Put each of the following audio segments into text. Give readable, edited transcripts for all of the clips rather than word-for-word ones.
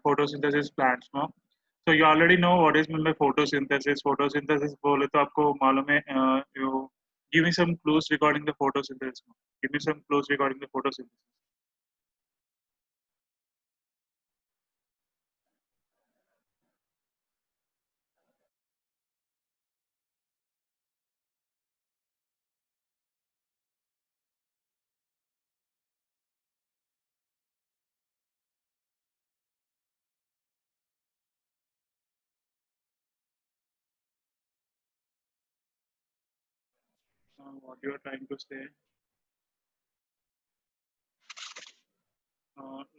photosynthesis plants, no? So you already know what is meant by photosynthesis. Photosynthesis बोले तो आपको मालूम है. You give me some clues regarding the photosynthesis. Give me some clues regarding the photosynthesis. What you are trying to say?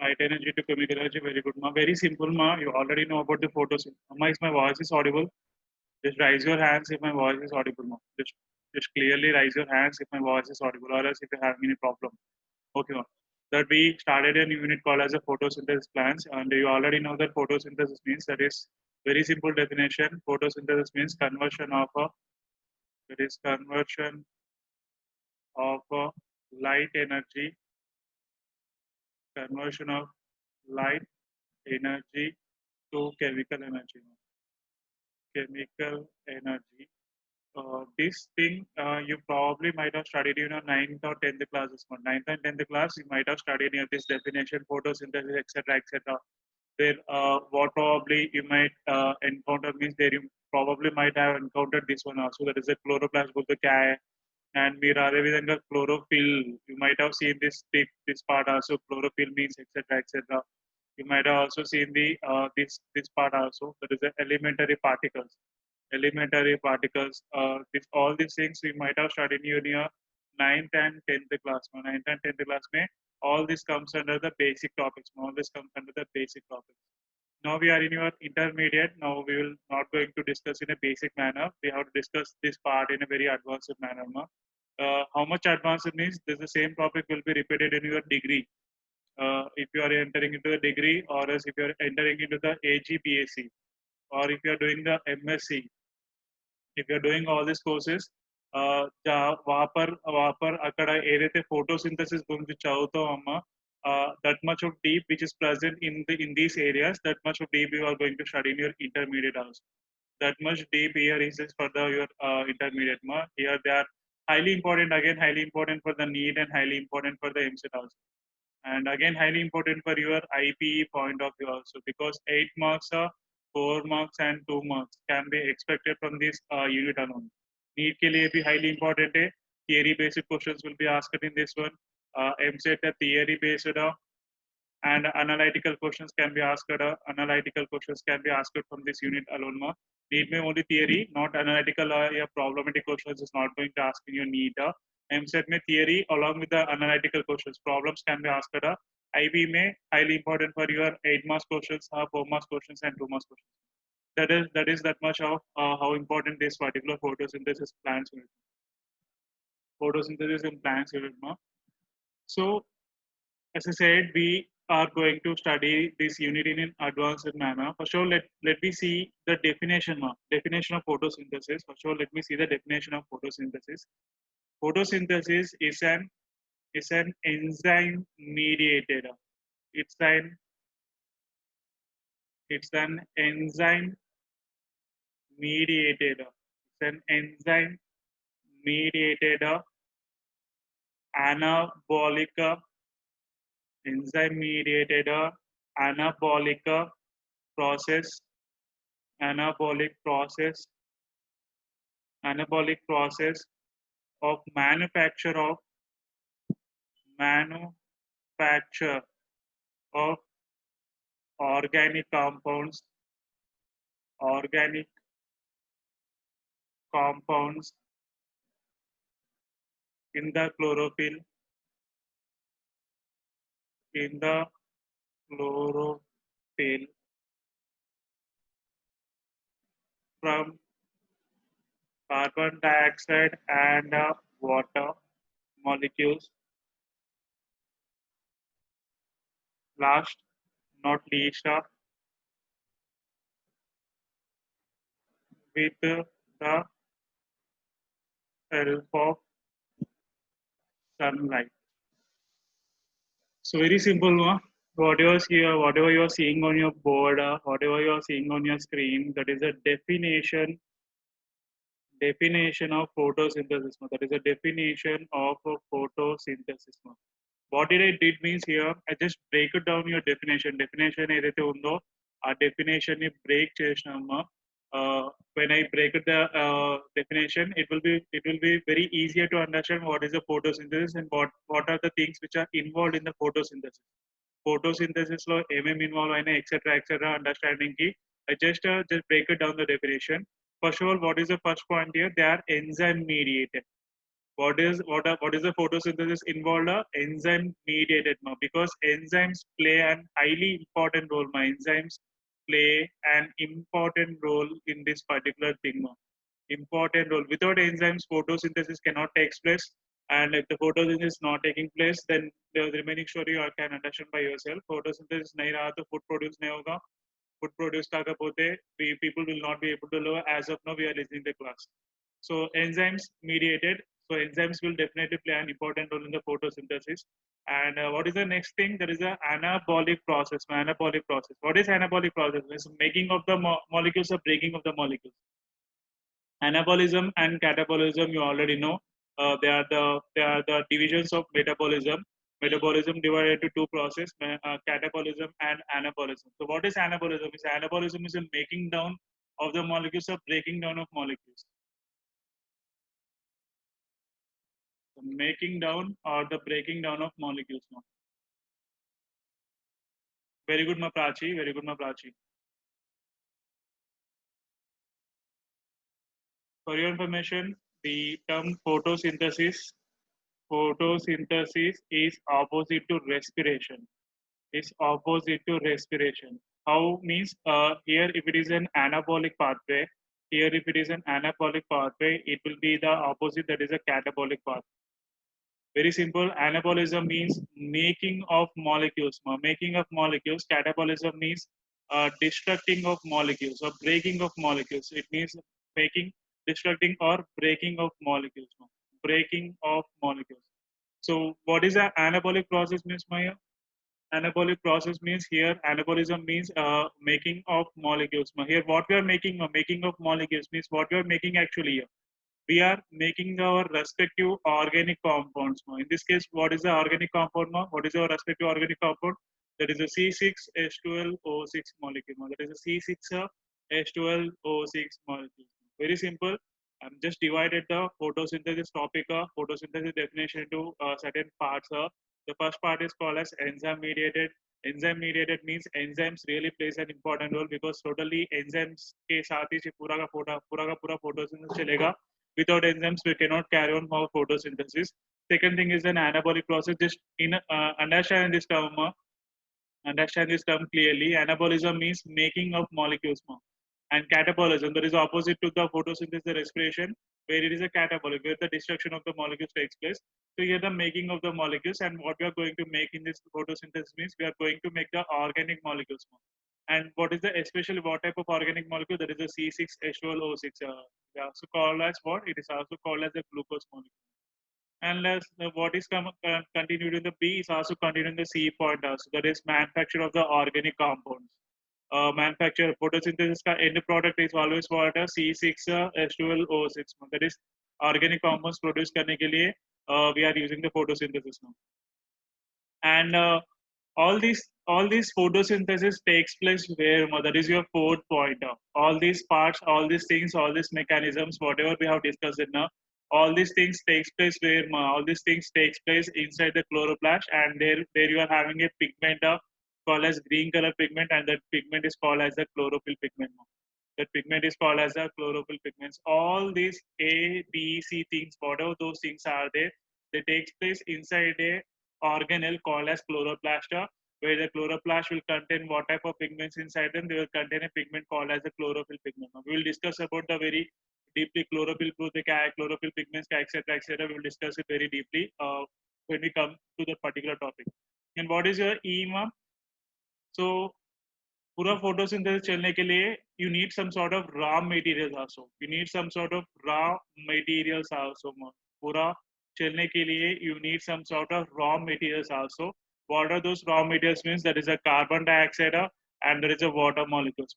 Light energy to chemical energy. Very good, ma. Very simple, ma. You already know about the photosynthesis. Ma, is my voice is audible? Just raise your hands if my voice is audible, ma. Just clearly raise your hands if my voice is audible, or else if you have any problem. Okay, ma. That we started a unit called as a photosynthesis plants, and you already know that photosynthesis means, that is very simple definition. Photosynthesis means conversion of a, that is conversion of a light energy, conversion of light energy to chemical energy. Chemical energy. This thing you probably might have studied in your 9th or 10th classes. 9th and 10th class, you might have studied in this definition, photosynthesis, etc., etc. There, what probably you might encounter means, there you probably might have encountered this one also. That is a chloroplast guttacae, and Miravidanga chlorophyll. You might have seen this part also. Chlorophyll means, etc., etc. You might have also seen the this part also. That is the elementary particles. Elementary particles. This all these things we might have studied in your 9th and 10th class. 9th and 10th class may all this comes under the basic topics. All this comes under the basic topics. Now we are in your intermediate. Now we will not going to discuss in a basic manner. We have to discuss this part in a very advanced manner. How much advanced it means? This the same topic will be repeated in your degree. If you are entering into the degree, or else if you are entering into the AGBAC, or if you are doing the MSc, if you are doing all these courses, वहाँ पर अక్కడ ఏదైతే photosynthesis గురించి చదువుతామో that much of deep which is present in these areas, that much of deep you are going to study in your intermediate also. That much deep here is for the your intermediate. Here they are highly important, again highly important for the NEET and highly important for the MCET also. And again highly important for your IPE point of view also, because 8 marks, 4 marks and 2 marks can be expected from this unit alone. NEET के लिए भी highly important है. Theory based questions will be asked in this one. MCET theory based and analytical questions can be asked. Analytical questions can be asked from this unit alone. NEET में only theory, not analytical या problematic questions is not going to ask in your NEET. MCET में theory along with the analytical questions, problems can be asked. IB में highly important for your 8 marks questions, 4 marks questions and 2 marks questions. That is that much of how important this particular photosynthesis plants unit. Photosynthesis in plants unit. So as I said, we are going to study this unit in an advanced manner. For sure, let me see the definition. Definition of photosynthesis. For sure, let me see the definition of photosynthesis. Photosynthesis is an enzyme mediated. It's an enzyme mediated. It's an enzyme mediated anabolic enzyme mediated anabolic process of manufacture of organic compounds in the chlorophyll from carbon dioxide and water molecules. Last not least, with the help of sunlight. So very simple, whatever you are seeing on your board, whatever you are seeing on your screen, that is a definition of photosynthesis. That is a definition of a photosynthesis. What did I did means here, I just break it down your definition. Definition ఏదైతే ఉందో ఆ definition ని break చేసినామా. When I break it the definition, it will be very easier to understand what is the photosynthesis and what are the things which are involved in the photosynthesis. Photosynthesis లో ఏమేమి involve అయినా etc understanding కి I just break it down the definition. First of all, what is the first point here? They are enzyme mediated. What is the photosynthesis involved? Enzyme mediated now, because enzymes play an highly important role. My enzymes play an important role in this particular thing now. Important role. Without enzymes, photosynthesis cannot take place. And if the photosynthesis is not taking place, then the remaining story you can understand by yourself. Photosynthesis nahi raha to food produce nahi hoga. Food produce kakapote, people will not be able to live. As of now, we are listening the class. So enzymes mediated. So enzymes will definitely play an important role in the photosynthesis. And what is the next thing? There is an anabolic process. Anabolic process. What is anabolic process? It's making of the molecules or breaking of the molecules. Anabolism and catabolism, you already know. They are the divisions of metabolism. Metabolism divided into two processes: catabolism and anabolism. So what is anabolism? Anabolism is a making down of the molecules or breaking down of molecules. The making down or the breaking down of molecules. No? Very good, Maprachi. Very good, Maprachi. For your information, the term photosynthesis is opposite to respiration. Is opposite to respiration. How means here if it is an anabolic pathway, here if it is an anabolic pathway, it will be the opposite, that is a catabolic pathway. Very simple. Anabolism means making of molecules. Making of molecules. Catabolism means destructing of molecules or breaking of molecules. It means making, destructing, or breaking of molecules. Breaking of molecules. So, what is an anabolic process, Ms. Maya? Anabolic process means here anabolism means making of molecules. Here, what we are making of molecules means what we are making actually here, we are making our respective organic compounds. In this case, what is the organic compound? What is our respective organic compound? That is a C6H12O6 molecule. That is a C6H12O6 molecule. Very simple. I'm just divided the photosynthesis topic, photosynthesis definition into certain parts. The first part is called as enzyme mediated. Enzyme mediated means enzymes really plays an important role, because totally enzymes के साथ ही पूरा photosynthesis चलेगा. Without enzymes, we cannot carry on our photosynthesis. Second thing is an anabolic process. Just in understand this term clearly. Anabolism means making of molecules. And catabolism, that is opposite to the photosynthesis, the respiration, where it is a catabolic, where the destruction of the molecules takes place. So here the making of the molecules, and what we are going to make in this photosynthesis means we are going to make the organic molecules. And what is the especially what type of organic molecule? That is a C6H12O6. So called as what? It is also called as a glucose molecule. And what is continued in the B is also continued in the C point also. That is manufacture of the organic compounds. Manufacture photosynthesis ka end product is always what? C6H12O6. That is organic compounds produce करने के लिए we are using the photosynthesis now. And all these photosynthesis takes place where? That is your fourth point. All these parts, all these things, all these mechanisms, whatever we have discussed it now, all these things takes place where? All these things takes place inside the chloroplast, and there you are having a pigment called as green color pigment, and that pigment is called as the chlorophyll pigment. That pigment is called as the chlorophyll pigments. All these A, B, C things, whatever those things are there, they takes place inside a organelle called as chloroplast, where the chloroplast will contain what type of pigments inside them. They will contain a pigment called as the chlorophyll pigment. We will discuss about the very deeply chlorophyll pigments, etc. We will discuss it very deeply when we come to the particular topic. And what is your EMA? So पूरा photosynthesis चलने के लिए you need some sort of raw materials also. You need some sort of raw materials also. पूरा चलने के लिए you need some sort of raw materials also. What are those raw materials? Means there is a carbon dioxide and there is a water molecules.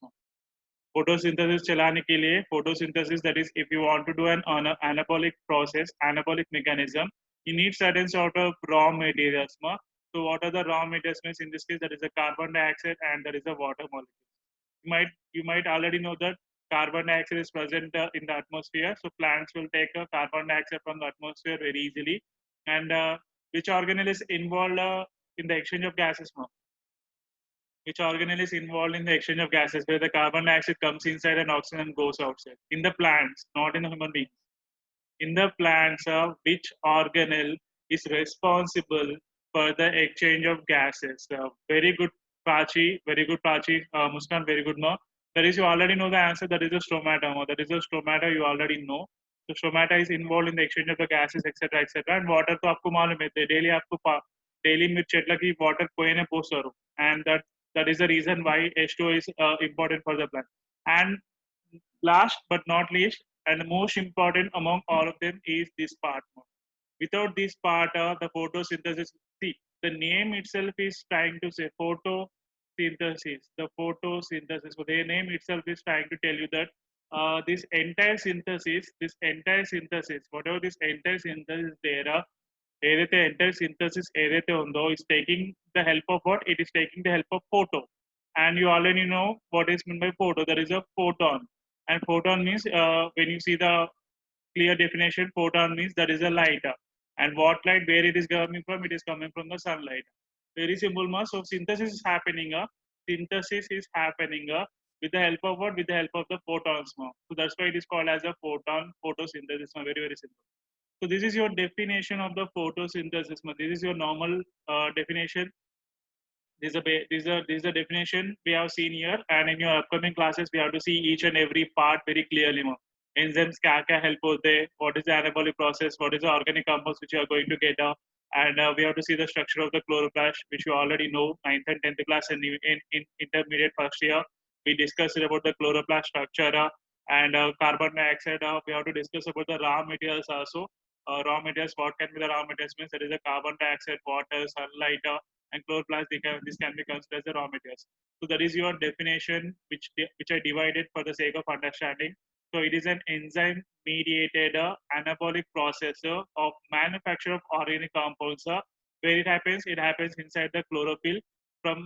Photosynthesis चलाने के लिए photosynthesis, that is if you want to do an anabolic process, anabolic mechanism, you need certain sort of raw materials. So what are the raw materials? Means in this case there is a carbon dioxide and there is a water molecule. You might already know that carbon dioxide is present in the atmosphere. So plants will take carbon dioxide from the atmosphere very easily. And which organelle is involved in the exchange of gases? Which organelle is involved in the exchange of gases where the carbon dioxide comes inside and oxygen goes outside? In the plants, not in the human beings. In the plants, which organelle is responsible for the exchange of gases? Very good, Prachi. Very good, Prachi. Muskan, very good, ma. That is, you already know the answer. That is the stomata. Ma. That is the stomata. You already know. So stomata is involved in the exchange of the gases, etc., etc. And water, तो आपको मालूम है. Daily आपको daily में చెట్ల की water పోయినే పోస్తారు. And that is the reason why H2O is important for the plant. And last but not least, and the most important among all of them is this part. Without this part, the photosynthesis, see, the name itself is trying to say photosynthesis. The photosynthesis, so the name itself is trying to tell you that this entire synthesis, whatever this entire synthesis there, ఏదైతే entire synthesis ఏదైతే ఉందో is taking the help of what? It is taking the help of photo. And you already know what is meant by photo. There is a photon. And photon means, when you see the clear definition, photon means there is a light. And what light, where it is coming from? It is coming from the sunlight. Very simple, ma. So synthesis is happening. Synthesis is happening with the help of what? With the help of the photons, ma. So that's why it is called as a photon photosynthesis, ma. Very, very simple. So this is your definition of the photosynthesis, ma. This is your normal definition. This is a definition we have seen here, and in your upcoming classes we have to see each and every part very clearly. Enzymes क्या help होते हैं, what is the anabolic process, what is the organic compounds which you are going to get and we have to see the structure of the chloroplast, which you already know. 9th and 10th class and in intermediate first year we discussed about the chloroplast structure and carbon dioxide. We have to discuss about the raw materials also. Raw materials, what can be the raw materials? Means there is a carbon dioxide, water, sunlight, and chloroplast. This can be considered as the raw materials. So that is your definition, which I divided for the sake of understanding. So it is an enzyme mediated anabolic processor of manufacture of organic compounds. Where it happens? It happens inside the chlorophyll. From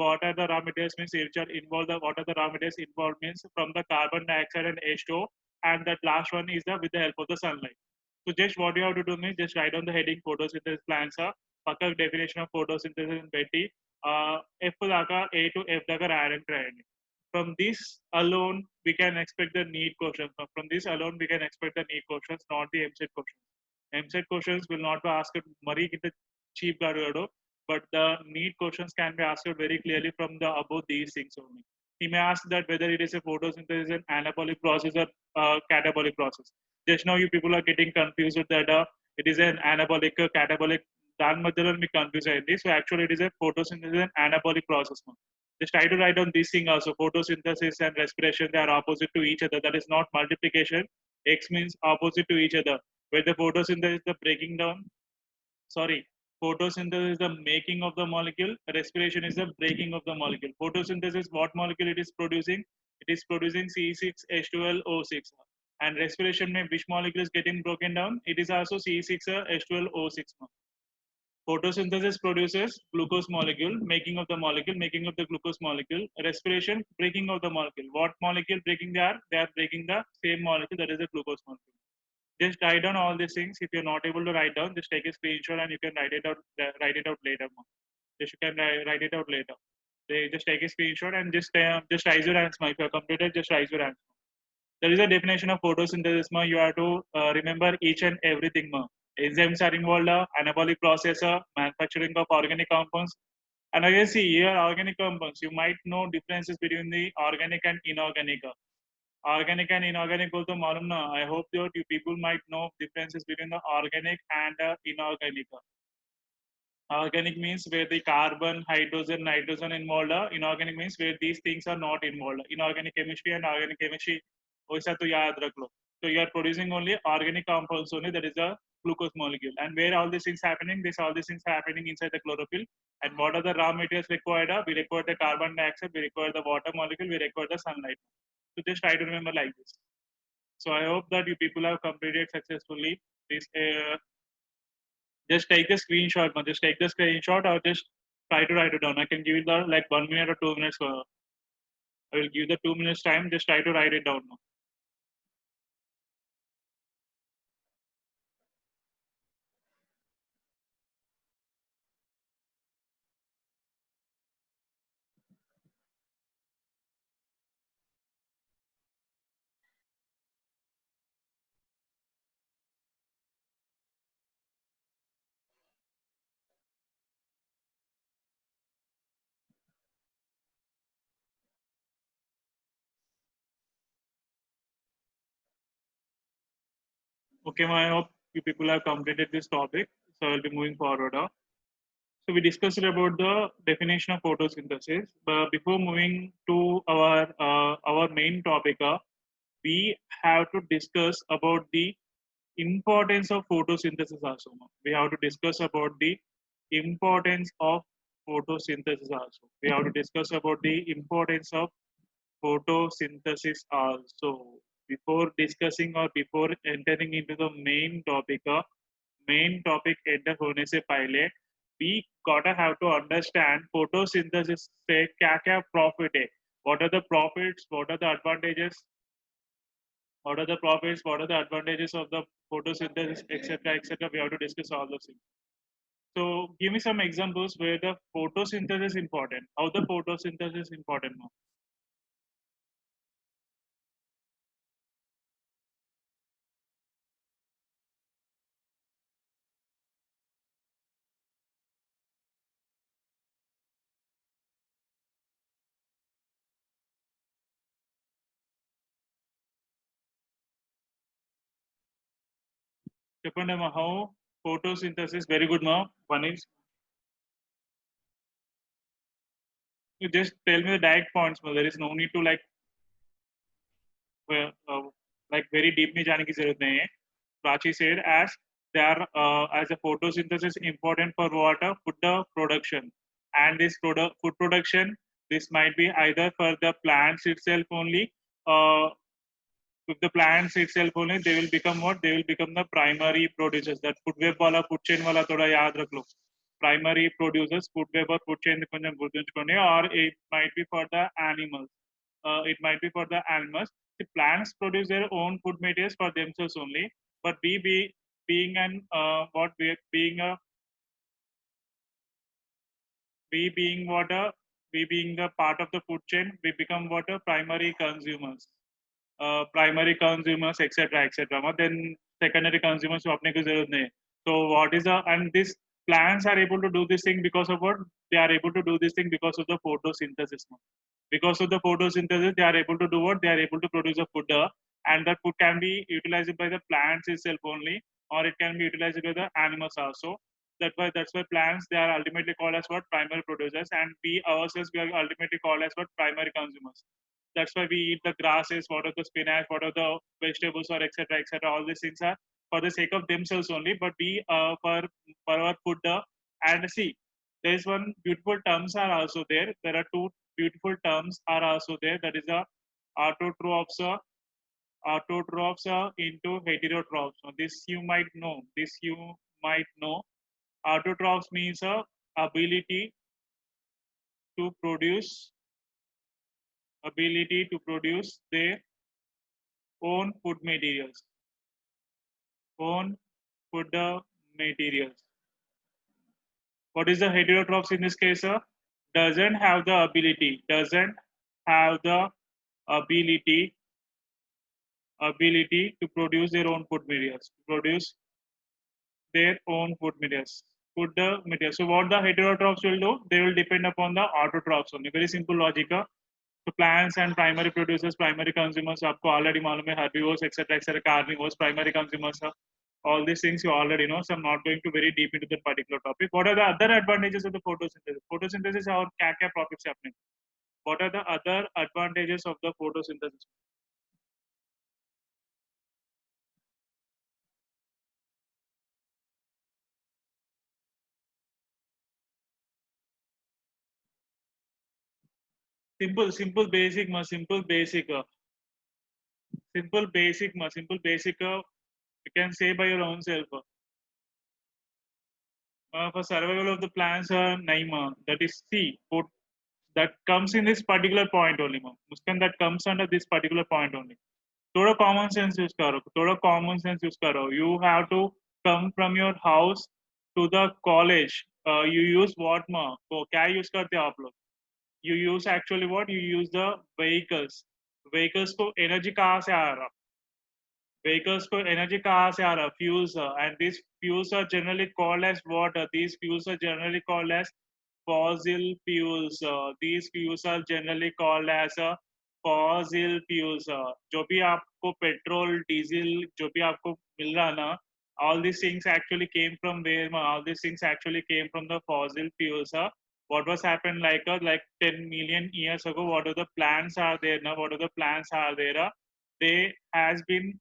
what are the raw materials? Means which are involved. What are the raw materials involved? Means from the carbon dioxide and H2O, and that last one is with the help of the sunlight. So just what you have to do means just write on the heading photosynthesis plants. Paka definition of photosynthesis in Betty. F daga A to F daga add and from this alone we can expect the need questions. From this alone we can expect the need questions, not the MCET questions. MCET questions will not be asked Mari the cheap gargado, but the need questions can be asked very clearly from the above these things only. He may ask that whether it is a photosynthesis an anabolic process or catabolic process. Just now you people are getting confused with that it is an anabolic catabolic. Dan madhyalo me confused ayindi. So actually it is a photosynthesis and anabolic process. Just try to write down this thing also. Photosynthesis and respiration, they are opposite to each other. That is not multiplication. X means opposite to each other. Where the photosynthesis is the breaking down. Sorry. Photosynthesis is the making of the molecule. Respiration is the breaking of the molecule. Photosynthesis, what molecule it is producing? It is producing C6H12O6. And respiration, which molecule is getting broken down? It is also C6H12O6. Photosynthesis produces glucose molecule, making of the glucose molecule. Respiration, breaking of the molecule. What molecule breaking they are? They are breaking the same molecule, that is the glucose molecule. Just write down all these things. If you're not able to write down, just take a screenshot and you can write it out later. Just you can write it out later. They just take a screenshot and just raise your hands. If you're completed, just raise your hands. There is a definition of photosynthesis. You have to remember each and everything. Enzymes are involved, anabolic processor, manufacturing of organic compounds. And again, see here, organic compounds. You might know differences between the organic and inorganic. Organic and inorganic also malum na. I hope that you people might know differences between the organic and inorganic. Organic means where the carbon, hydrogen, nitrogen involved. Inorganic means where these things are not involved. Inorganic chemistry and organic chemistry. So you are producing only organic compounds only. That is a glucose molecule. And where all these things happening? All these things happening inside the chlorophyll. And what are the raw materials required? We require the carbon dioxide, we require the water molecule, we require the sunlight. So just try to remember like this. So I hope that you people have completed successfully. This just take the screenshot, man. Just take the screenshot or just try to write it down. I can give you the like 1 minute or 2 minutes. I will give the 2 minutes time. Just try to write it down now. Okay, I hope you people have completed this topic. So I'll be moving forward. So we discussed about the definition of photosynthesis. But before moving to our main topic, we have to discuss about the importance of photosynthesis also. We have to discuss about the importance of photosynthesis also. We have to discuss about the importance of photosynthesis also. Before discussing or before entering into the main topic enter होने से पहले we gotta have to understand photosynthesis से क्या क्या profit है. What are the profits? What are the advantages? What are the profits? What are the advantages of the photosynthesis, etc., etc. We have to discuss all those things. So, give me some examples where the photosynthesis is important. How the photosynthesis is important now? Depend on how photosynthesis very good now. One is you just tell me the direct points. There is no need to uh, like very deep में जाने की जरूरत नहीं है. Prachi said as they are as a photosynthesis important for water food production, and this food production this might be either for the plants itself only. With the plants itself only, they will become what? They will become the primary producers. That food web wala food chain wala thoda yaad rakh lo. Primary producers, food web or food chain konjam gurtunchukondi, or it might be for the animals. It might be for the animals. The plants produce their own food materials for themselves only, but being an what we being a we being what a we being the part of the food chain, we become what a primary consumers. Primary consumers, etc., etc. Then secondary consumers को अपने को जरूरत नहीं है. So what is the and these plants are able to do this thing because of what? They are able to do this thing because of the photosynthesis. Because of the photosynthesis, they are able to do what? They are able to produce a food, and that food can be utilized by the plants itself only, or it can be utilized by the animals also. That's why plants they are ultimately called as what? Primary producers, and we ourselves we are ultimately called as what? Primary consumers. That's why we eat the grasses, what are the spinach, what are the vegetables, or etc. etc. All these things are for the sake of themselves only, but we for our food. And see, there is one beautiful terms are also there. There are two beautiful terms are also there. That is a autotrophs, into heterotrophs. So this you might know. This you might know. Autotrophs means a ability to produce their own food materials. Own food materials. What is the heterotrophs in this case? Doesn't have the ability. Doesn't have the ability to produce their own food materials. To produce their own food materials. So what the heterotrophs will do? They will depend upon the autotrophs only. Very simple logic. So plants and primary producers, primary consumers, आपको already मालूम है herbivores, etc., carnivores, primary consumers. All these things you already know. So I'm not going to very deep into that particular topic. What are the other advantages of the photosynthesis? Photosynthesis और क्या क्या profits है अपने? What are the other advantages of the photosynthesis? Simple basic ma, simple basic, simple basic ma, simple basic. You can say by your own self. For survival of the plants, naima. That is C. That comes in this particular point only, ma. Muskan that comes under this particular point only. थोड़ा common sense use करो, थोड़ा common sense use करो. You have to come from your house to the college. You use what ma? तो क्या use करते हो आप लोग? You use actually what? You use the vehicles. Vehicles को energy कहाँ से आ रहा? Vehicles को energy कहाँ से आ रहा? Fuels, and these fuels are generally called as what? These fuels are generally called as fossil fuels. These fuels are generally called as fossil fuels. जो भी आपको petrol, diesel, जो भी आपको मिल रहा ना, all these things actually came from where? All these things actually came from the fossil fuels. What was happened like 10 million years ago? What are the plants are there now? What are the plants are there? They has been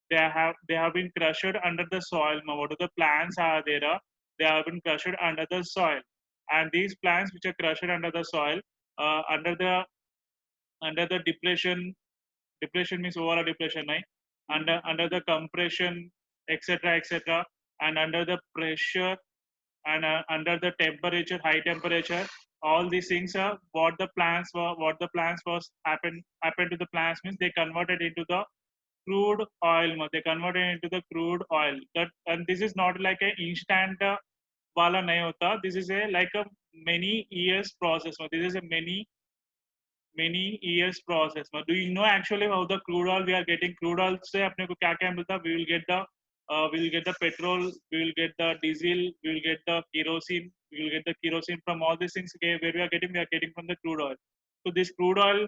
they have been crushed under the soil. Now, what are the plants are there? They have been crushed under the soil, and these plants which are crushed under the soil, under the depression means overall depression, right? Under the compression, etc., and under the pressure, and under the temperature, high temperature, all these things are what the plants was happened to the plants means they converted into the crude oil. They converted into the crude oil. That, and this is not like an instant wala nahi hota. This is a like a many years process. This is a many years process. Do you know actually how the crude oil we are getting? Crude oil से अपने को क्या क्या मिलता? We will get the petrol, we will get the diesel, we will get the kerosene, we will get the kerosene from all these things. Okay, where we are getting from the crude oil. So this crude oil,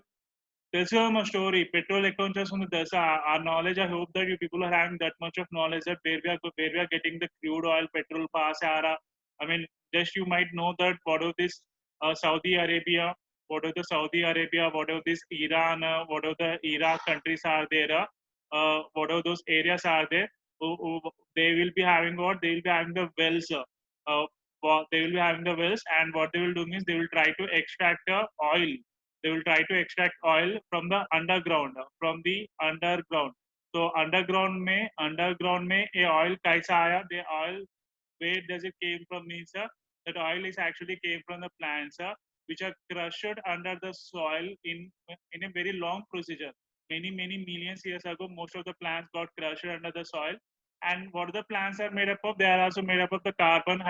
there's a story. Petrol accounts on the our knowledge. I hope that you people are having that much of knowledge that where we are getting the crude oil, petrol, pass. I mean, just you might know that what are this Saudi Arabia, what are the Saudi Arabia, what are this Iran, what are the Iraq countries are there, what are those areas are there? They will be having what? They will be having the wells. They will be having the wells, and what they will do is they will try to extract oil. They will try to extract oil from the underground, So underground में ये oil कैसा आया? The oil, where does it came from? Means that oil is actually came from the plants which are crushed under the soil in a very long procedure. Many millions years ago, most of the plants got crushed under the soil. And what the plants are made up of? They are also made up of the carbon.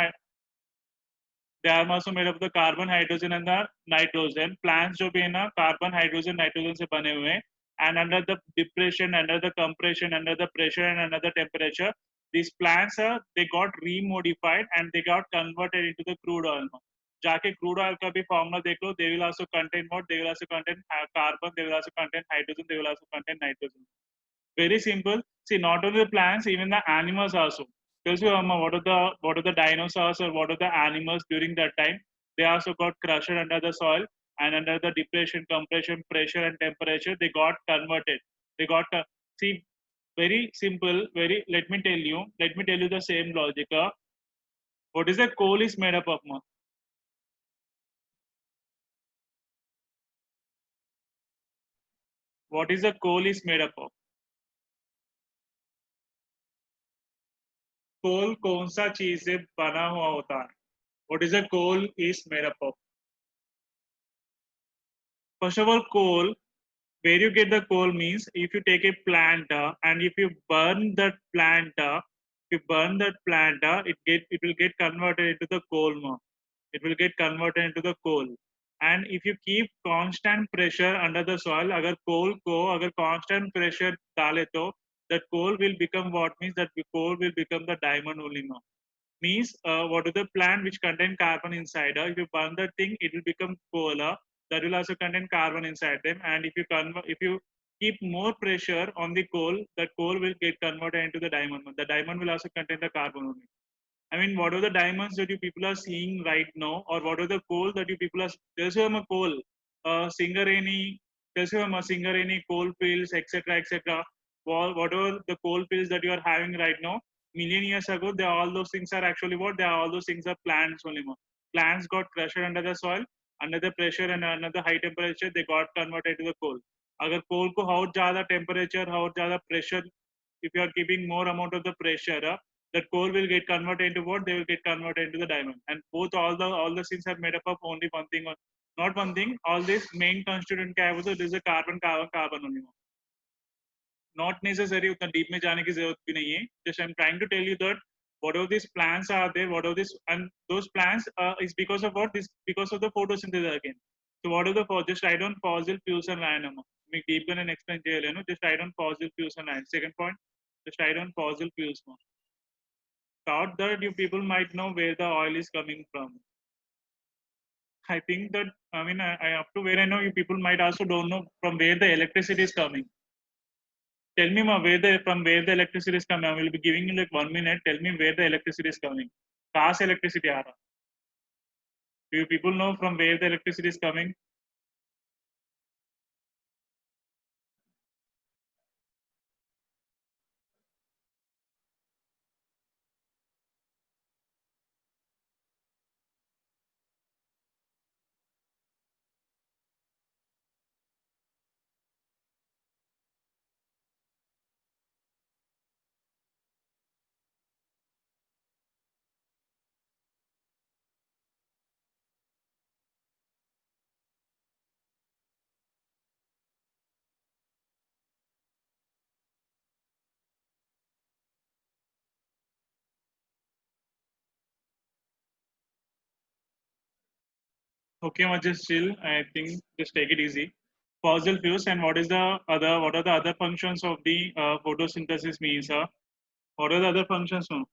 They are also made up of the carbon, hydrogen, and the nitrogen. Plants जो भी है ना carbon, hydrogen, nitrogen से बने हुए हैं. And under the depression, under the compression, under the pressure, and under the temperature, these plants they got remodified and they got converted into the crude oil. जाके crude oil का भी formula देख लो. They will also contain what? They will also contain carbon. They will also contain hydrogen. They will also contain nitrogen. Very simple. See, not only the plants, even the animals also. Tells you what are the dinosaurs or what are the animals during that time? They also got crushed under the soil and under the depression, compression, pressure, and temperature. They got converted. They got see very simple. Very let me tell you. Let me tell you the same logic. What is the coal is made up of? What is the coal is made up of? कोल कौन सा चीज से बना हुआ होता है? What is a coal is made up of? First of all, coal, where you get the coal means if you take a plant and if you burn that plant, it will get converted into the coal. It will get converted into the coal. And if you keep constant pressure under the soil, अगर coal को अगर constant pressure डाले तो that coal will become what? Means that coal will become the diamond only now. Means what are the plant which contain carbon inside? If you burn the thing, it will become coal. That will also contain carbon inside them. And if you keep more pressure on the coal, that coal will get converted into the diamond. The diamond will also contain the carbon only. I mean, what are the diamonds that you people are seeing right now, or what are the coal that you people are? There's a coal, Singareni, there's a Singareni coal fields, etc. Whatever the coal fields that you are having right now, million years ago, all those things are actually what? They are all those things are plants only. Plants got crushed under the soil, another pressure and another high temperature, they got converted to the coal. अगर coal को how ज़्यादा temperature, how ज़्यादा pressure, if you are keeping more amount of the pressure, that coal will get converted into what? They will get converted into the diamond. And both all the things are made up of only one thing, or not one thing. All this main constituent क्या है वो तो there is a carbon, carbon, carbon only. Not necessary उतना deep में जाने की जरूरत भी नहीं है. Just I'm trying to tell you that whatever these plants are there, whatever this, and those plants is because of what? This because of the photosynthesis again. So what are the just write down fossil fuels and iron. మీకు deep గా నేను explain చేయలేను. Just write down fossil fuels and iron. Second point, just write down fossil fuels. Thought that you people might know where the oil is coming from. I think that I mean I up to where I know you people might also don't know from where the electricity is coming. Tell me where from where the electricity is coming. I will be giving you like 1 minute. Tell me where the electricity is coming. कहाँ से electricity आ रहा? Do you people know from where the electricity is coming? Okay, just chill. I think just take it easy. Fossil fuels and what is the other? What are the other functions of the photosynthesis means? What are the other functions? No?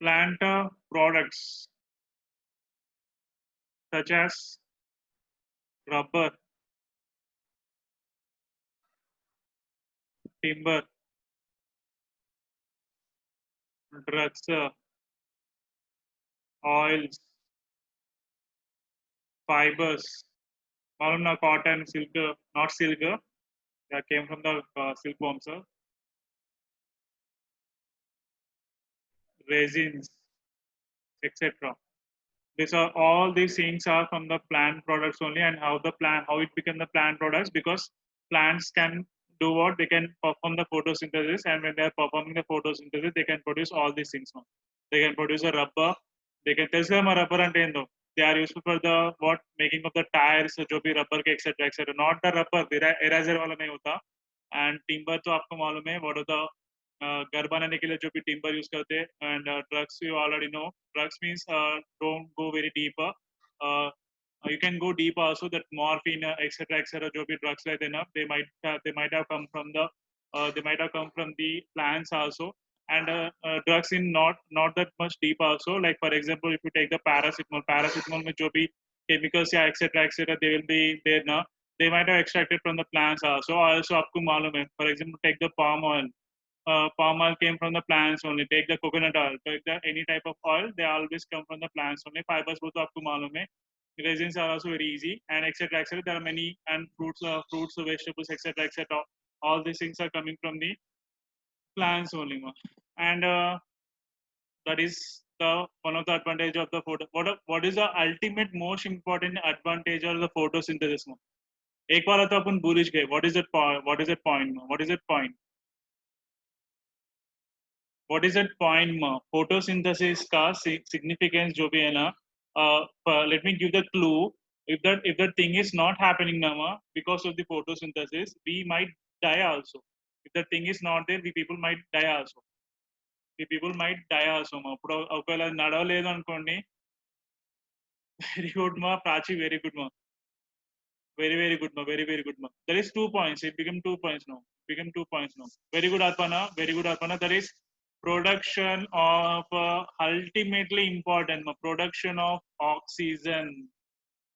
Plant products such as rubber, timber, drugs, oils, fibers, मालूम ना cotton, silk, not silk, that came from the silkworms, resins, etc. These are all these things are from the plant products only, and how it became the plant products, because plants can do what they can perform the photosynthesis, and when they are performing the photosynthesis, they can produce all these things. No? They can produce a rubber. They can tell them a rubber and endo. They are useful for the what making of the tires, जो भी rubber के etc etc. Not the rubber, eraser वाला नहीं होता. And timber तो आपको मालूम है what are the घर बनाने के लिए जो भी टिम्बर यूज करते हैं. And drugs you already know. Drugs means don't go very deep. You can go deep also, that morphine etc जो भी drugs रहते हैं ना, they might have come from the plants also. And drugs in not that much deep also, like for example if you take the paracetamol में जो भी chemicals या etc they will be there now. They might have extracted from the plants also आपको मालूम है. For example, take the palm oil. Palm oil came from the plants only. Take the coconut oil, take the any type of oil, they always come from the plants only. Fibers both आपको मालूम है. Resins are also very easy, and etc etc. There are many, and fruits, vegetables, etc etc. All these things are coming from the plants only. And that is the one of the advantage of the photo. What is the ultimate most important advantage of the photosynthesis? एक बार तो अपन भूल गए. What is that point? What is that point? What is that point? What is that point? Photosynthesis का significance जो भी है ना, let me give the clue. If that thing is not happening now because of the photosynthesis, we might die also. If the thing is not there, we people might die also. We people might die also. ఇప్పుడు ఒకవేళ నడవలేదు అనుకోండి. Very good ma, Prachi, very good ma. Very good ma, very good ma. There is 2 points. It became 2 points now. Became 2 points now. Very good Arpana. Very good Arpana. There is production of ultimately important production of oxygen.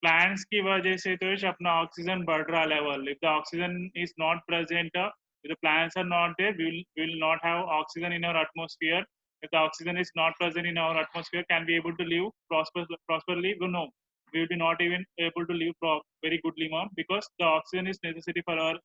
Plants की वजह से तो अपना oxygen बढ़ रहा level. If the oxygen is not present, if the plants are not there, we will not have oxygen in our atmosphere. If the oxygen is not present in our atmosphere, can we able to live prosperly? No, we will be not even able to live very goodly, mom, because the oxygen is necessary for our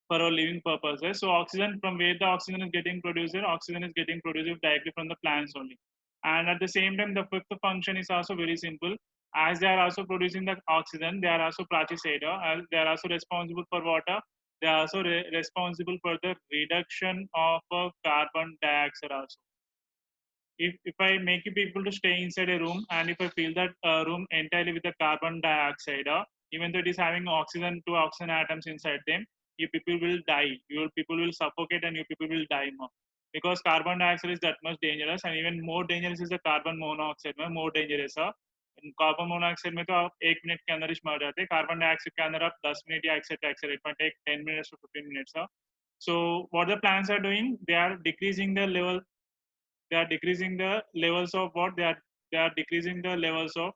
for our living purposes. So oxygen, from where the oxygen is getting produced, oxygen is getting produced directly from the plants only. And at the same time, the fifth function is also very simple. As they are also producing the oxygen, they are also Prachisaida, and they are also responsible for water. They are also responsible for the reduction of carbon dioxide also. If I make you people to stay inside a room, and if I fill that room entirely with the carbon dioxide, even though it is having oxygen, two oxygen atoms inside them, you people will die. People will suffocate, and you people will die more. Because carbon dioxide is that much dangerous, and even more dangerous is the carbon monoxide. More dangerous है. Carbon monoxide में तो आप 1 minute के अंदर ही मर जाते हैं. Carbon dioxide के अंदर आप 10 मिनट या etcetera it might take 10 minutes to 15 minutes. So what the plants are doing, they are decreasing the level, they are decreasing the levels of what they are decreasing the levels of,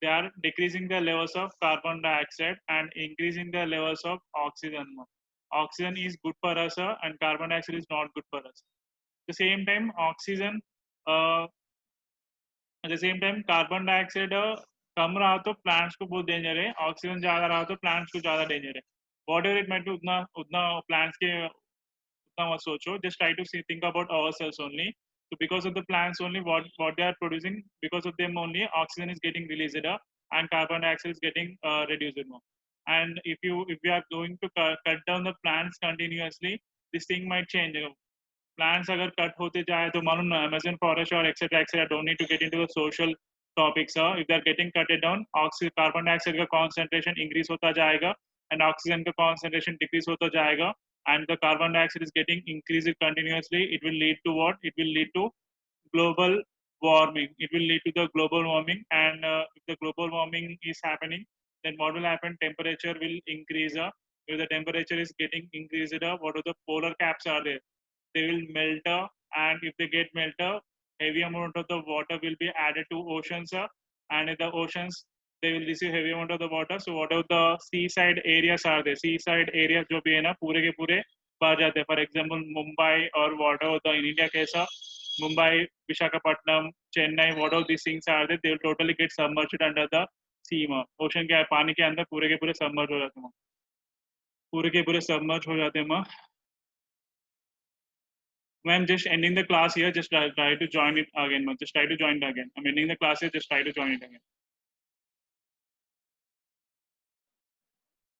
they are decreasing the levels of carbon dioxide and increasing the levels of oxygen. Oxygen is good for us, and carbon dioxide is not good for us. At the same time, oxygen, uh, at the same time, carbon dioxide कम रहा तो plants को बहुत danger है, oxygen ज़्यादा रहा तो plants को ज़्यादा danger है. Whatever it might be, उतना उतना plants के उतना मत सोचो. Just try to think about ourselves only. So because of the plants only, what they are producing, because of them only, oxygen is getting released, and carbon dioxide is getting reduced more. And if we are going to cut down the plants continuously, this thing might change. Plants अगर cut होते जाए तो मालूम ना, Amazon forest और etc. Don't need to get into the social topics. If they are getting cut it down, carbon dioxide का concentration increase होता जाएगा, and oxygen का concentration decrease होता जाएगा, and the carbon dioxide is getting increased continuously. It will lead to what? It will lead to global warming. It will lead to the global warming, and if the global warming is happening, then what will happen? Temperature will increase. If the temperature is getting increased, what are the polar caps are there? They will melt, and if they get melted, heavy amount of the water will be added to oceans, and in the oceans they will receive heavy amount of the water. So whatever the seaside areas are there, seaside areas जो भी है ना, पूरे के पूरे भर जाते हैं. For example, Mumbai or whatever the in India कैसा, Mumbai, Visakhapatnam, Chennai, whatever these things are there, they will totally get submerged under the sea. Ocean के पानी के अंदर पूरे के पूरे submerge हो जाते हैं. पूरे के पूरे submerge हो जाते हैं. I'm just ending the class here. Just try to join it again. Just try to join it again. I'm ending the class here. Just try to join it again.